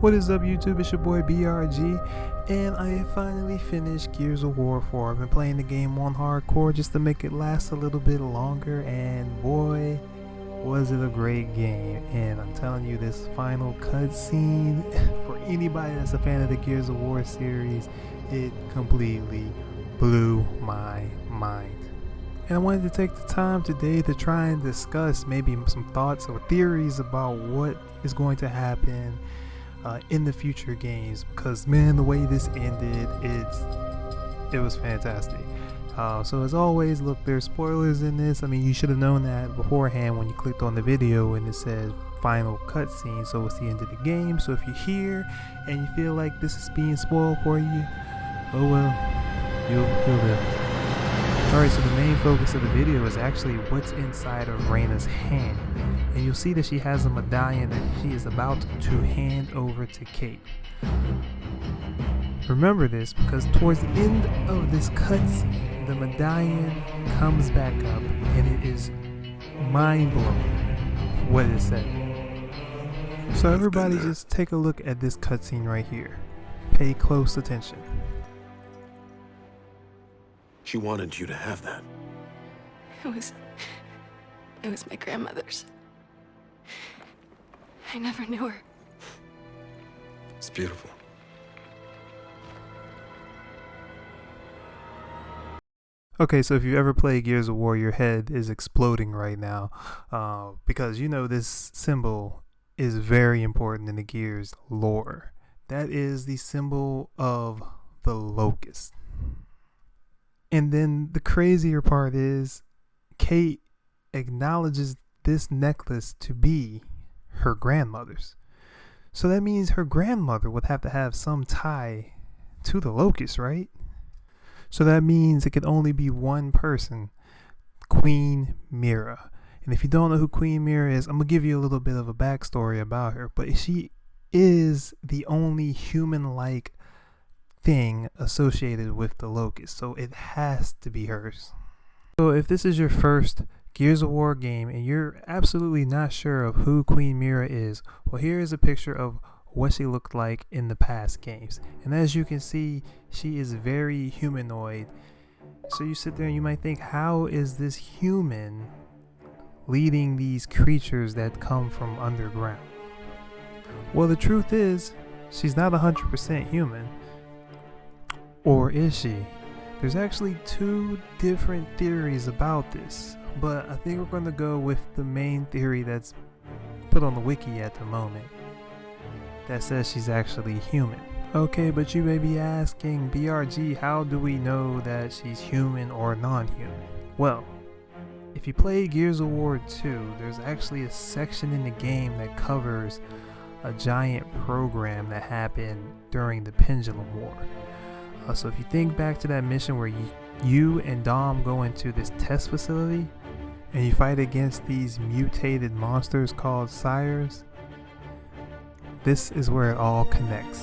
What is up, YouTube? It's your boy BRG, and I have finally finished Gears of War 4. I've been playing the game on hardcore just to make it last a little bit longer, and boy, was it a great game. And I'm telling you, this final cutscene, for anybody that's a fan of the Gears of War series, it completely blew my mind. And I wanted to take the time today to try and discuss maybe some thoughts or theories about what is going to happen in the future games, because man, the way this ended, it was fantastic. So as always, look, there's spoilers in this. I mean, you should have known that beforehand when you clicked on the video and it says final cutscene, so it's the end of the game. So if you're here and you feel like this is being spoiled for you, oh well, you'll live. Alright, so the main focus of the video is actually what's inside of Reyna's hand. And you'll see that she has a medallion that she is about to hand over to Kate. Remember this, because towards the end of this cutscene, the medallion comes back up and it is mind-blowing what it said. So everybody just take a look at this cutscene right here. Pay close attention. She wanted you to have that. It was my grandmother's. I never knew her. It's beautiful. Okay, so if you ever play Gears of War, your head is exploding right now, because you know this symbol is very important in the Gears lore. That is the symbol of the Locust. And then the crazier part is Kate acknowledges this necklace to be her grandmother's. So that means her grandmother would have to have some tie to the Locust, right? So that means it could only be one person, Queen Mira. And if you don't know who Queen Mira is, I'm going to give you a little bit of a backstory about her. But she is the only human-like thing associated with the Locust, so it has to be hers. So if this is your first Gears of War game and you're absolutely not sure of who Queen Mira is, well, here is a picture of what she looked like in the past games. And as you can see, she is very humanoid. So you sit there and you might think, how is this human leading these creatures that come from underground? Well, the truth is, she's not 100% human. Or is she? There's actually two different theories about this, but I think we're going to go with the main theory that's put on the wiki at the moment, that says she's actually human. Okay, but you may be asking, BRG, how do we know that she's human or non-human? Well, if you play Gears of War 2, there's actually a section in the game that covers a giant program that happened during the Pendulum War. So if you think back to that mission where you and Dom go into this test facility and you fight against these mutated monsters called Sires, this is where it all connects.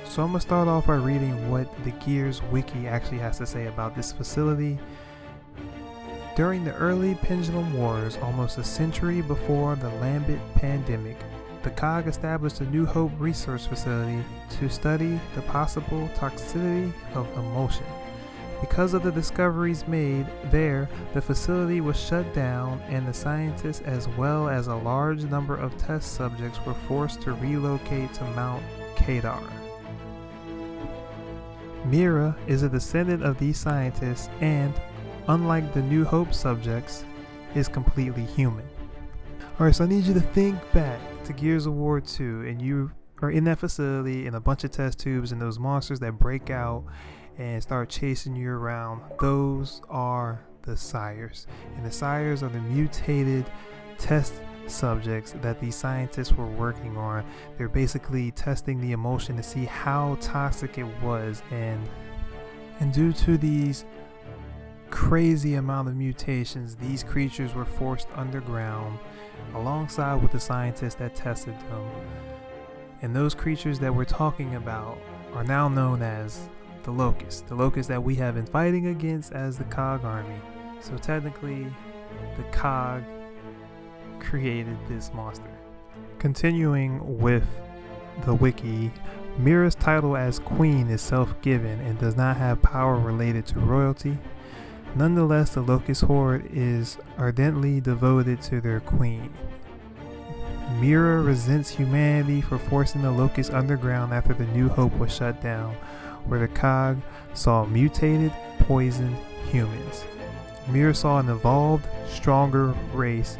So I'm going to start off by reading what the Gears wiki actually has to say about this facility. During the early Pendulum Wars, almost a century before the Lambent pandemic, the COG established a New Hope research facility to study the possible toxicity of emulsion. Because of the discoveries made there, the facility was shut down and the scientists as well as a large number of test subjects were forced to relocate to Mount Kadar. Mira is a descendant of these scientists and, unlike the New Hope subjects, is completely human. Alright, so I need you to think back to Gears of War 2 and you are in that facility in a bunch of test tubes and those monsters that break out and start chasing you around. Those are the Sires. And the Sires are the mutated test subjects that these scientists were working on. They're basically testing the emulsion to see how toxic it was, and due to these crazy amount of mutations, these creatures were forced underground alongside with the scientists that tested them. And those creatures that we're talking about are now known as the Locust that we have been fighting against as the COG army. So technically, the COG created this monster. Continuing with the wiki, Mira's title as queen is self-given and does not have power related to royalty. Nonetheless, the Locust Horde is ardently devoted to their queen. Mira resents humanity for forcing the Locust underground after the New Hope was shut down, where the Cog saw mutated, poisoned humans. Mira saw an evolved, stronger race.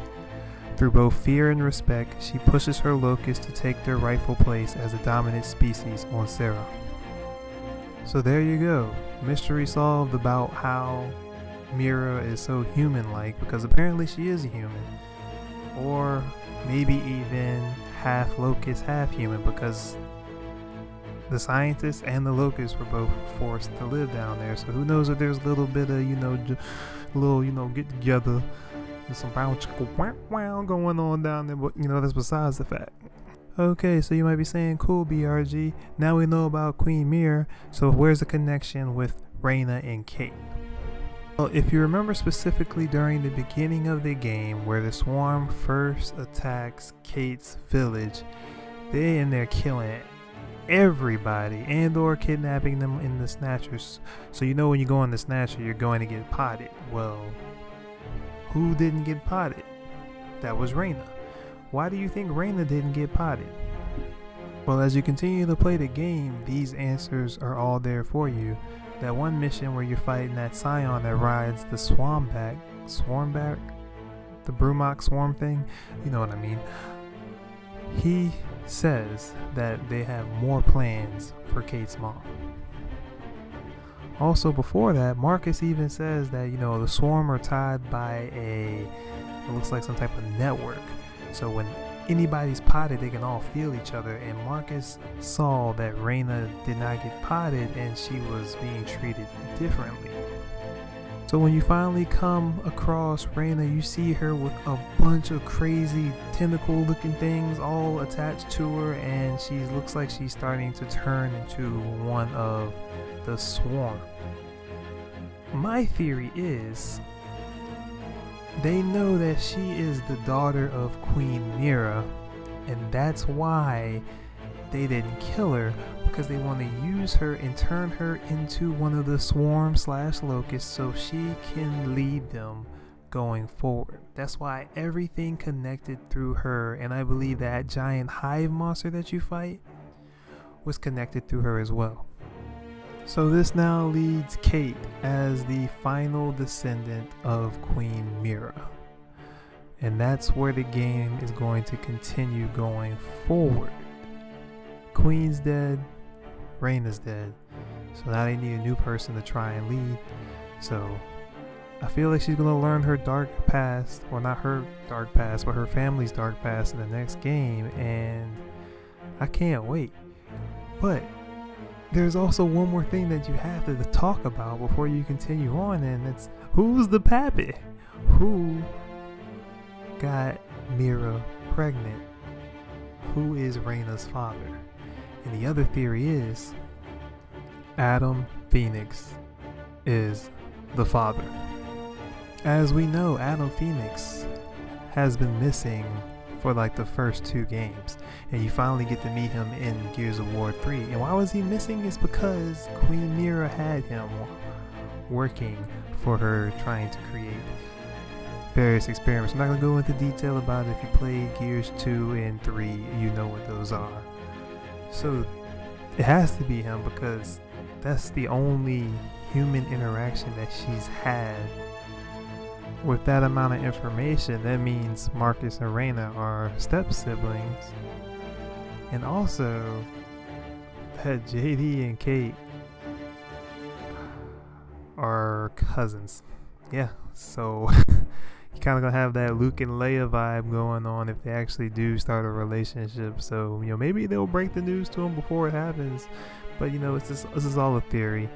Through both fear and respect, she pushes her Locusts to take their rightful place as the dominant species on Serra. So there you go. Mystery solved about how Mira is so human-like, because apparently she is a human. Or maybe even half Locust, half human, because the scientists and the Locusts were both forced to live down there. So who knows if there's a little bit of, get together. There's some brown chicken wow going on down there, but that's besides the fact. Okay, so you might be saying, cool BRG, now we know about Queen Mira, so where's the connection with Reyna and Kate? Well, if you remember specifically during the beginning of the game where the Swarm first attacks Kate's village, they're in there killing everybody and or kidnapping them in the Snatchers. So when you go in the Snatcher, you're going to get potted. Well, who didn't get potted? That was Reyna. Why do you think Reyna didn't get potted? Well, as you continue to play the game, these answers are all there for you. That one mission where you're fighting that Scion that rides the Swarmback, the Brumok Swarm thing, you know what I mean. He says that they have more plans for Kate's mom. Also before that, Marcus even says that, the Swarm are tied by it looks like some type of network. So when anybody's potted, they can all feel each other. And Marcus saw that Reyna did not get potted and she was being treated differently. So when you finally come across Reyna, you see her with a bunch of crazy tentacle looking things all attached to her, and she looks like she's starting to turn into one of the Swarm. My theory is they know that she is the daughter of Queen Mira, and that's why they didn't kill her, because they want to use her and turn her into one of the Swarm/Locusts so she can lead them going forward. That's why everything connected through her, and I believe that giant hive monster that you fight was connected through her as well. So this now leads Kate as the final descendant of Queen Mira. And that's where the game is going to continue going forward. Queen's dead, Reyna's dead. So now they need a new person to try and lead. So I feel like she's going to learn her dark past, or not her dark past, but her family's dark past in the next game. And I can't wait. But there's also one more thing that you have to talk about before you continue on, and it's who's the pappy? Who got Mira pregnant? Who is Reyna's father? And the other theory is Adam Phoenix is the father. As we know, Adam Phoenix has been missing for like the first 2 games, and you finally get to meet him in Gears of War 3. And why was he missing? Is because Queen Mira had him working for her, trying to create various experiments. I'm not going to go into detail about it. If you play Gears 2 and 3, you know what those are. So it has to be him, because that's the only human interaction that she's had. With that amount of information, that means Marcus and Reyna are step siblings. And also that JD and Kate are cousins. Yeah, so you kind of gonna have that Luke and Leia vibe going on if they actually do start a relationship. So maybe they'll break the news to them before it happens, but this is all a theory.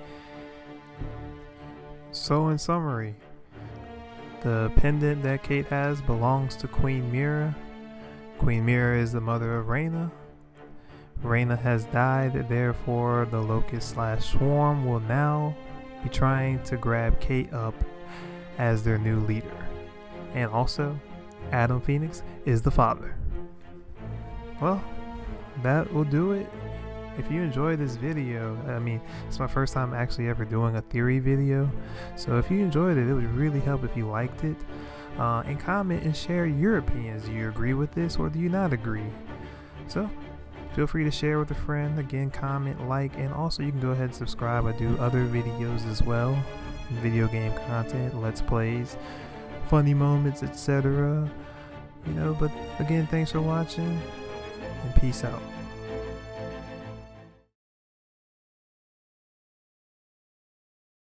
So in summary, the pendant that Kate has belongs to Queen Mira. Queen Mira is the mother of Reyna. Reyna has died, therefore the Locust/Swarm will now be trying to grab Kate up as their new leader. And also, Adam Phoenix is the father. Well, that will do it. If you enjoyed this video, I mean, it's my first time actually ever doing a theory video, so if you enjoyed it, it would really help if you liked it, and comment and share your opinions. Do you agree with this or do you not agree? So feel free to share with a friend. Again, comment, like, and also you can go ahead and subscribe. I do other videos as well, video game content, let's plays, funny moments, etc. But again, thanks for watching and peace out.